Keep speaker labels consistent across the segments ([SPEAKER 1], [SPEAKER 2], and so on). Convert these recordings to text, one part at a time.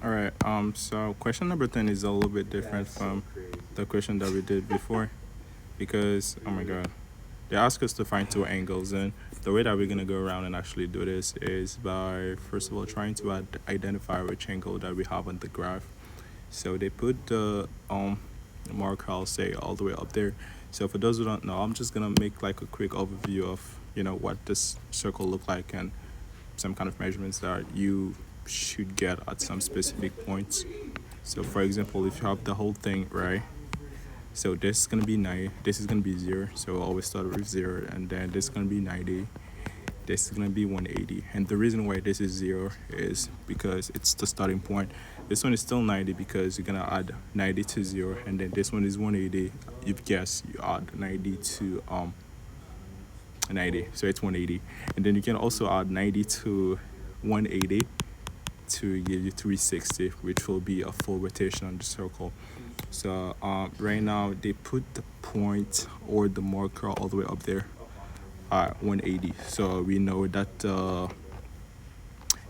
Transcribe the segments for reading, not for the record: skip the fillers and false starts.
[SPEAKER 1] All right. So question number 10 is a little bit different from the question that we did before because oh my god, they ask us to find two angles, and the way that we're gonna go around and actually do this is by first of all trying to identify which angle that we have on the graph. So they put the marker, I'll say, all the way up there. So for those who don't know, I'm just gonna make like a quick overview of what this circle look like and some kind of measurements that you should get at some specific points. So for example, if you have the whole thing right, so this is gonna be 90, this is gonna be 0. So always start with 0, and then this is gonna be 90. This is gonna be 180, and the reason why this is 0 is because it's the starting point. This one is still 90 because you're gonna add 90 to 0, and then this one is 180. You've guessed, you add 90 to 90, so it's 180, and then you can also add 90 to 180 to give you 360, which will be a full rotation on the circle. So right now they put the point or the marker all the way up there at 180. So we know that the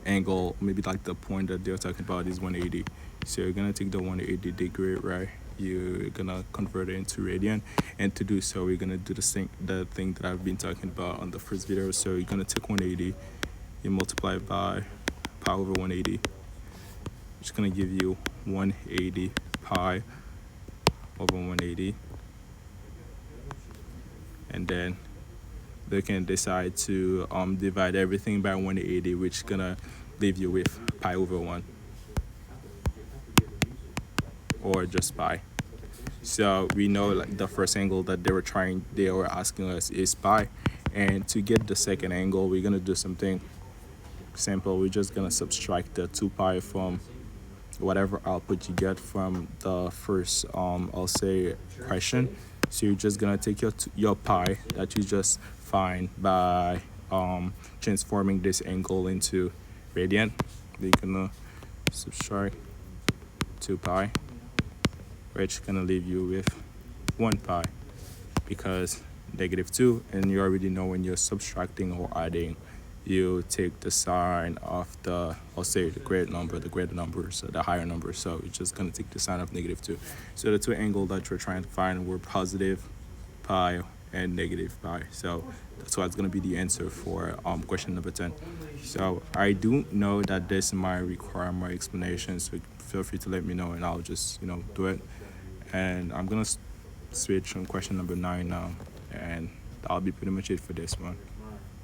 [SPEAKER 1] angle, maybe like the point that they're talking about, is 180. So you're gonna take the 180 degree, right? You're gonna convert it into radian, and to do so, we're gonna do the thing that I've been talking about on the first video. So you're gonna take 180, you multiply it by pi over 180, which is gonna give you 180 pi over 180, and then they can decide to divide everything by 180, which is gonna leave you with pi over 1 or just pi. So we know like the first angle that they were asking us is pi, and to get the second angle we're gonna do something simple. We're just gonna subtract the 2 pi from whatever output you get from the first I'll say question. So you're just gonna take your pi that you just find by transforming this angle into radian. You're gonna subtract 2 pi, which is gonna leave you with 1 pi, because -2, and you already know when you're subtracting or adding, you take the sign of the, I'll say, the greater number, so the higher number. So you're just gonna take the sign of -2. So the two angles that you're trying to find were positive pi and negative pi. So that's why it's gonna be the answer for question number 10. So I do know that this might require more explanation, so feel free to let me know and I'll just do it. And I'm gonna switch on question number 9 now, and that'll be pretty much it for this one.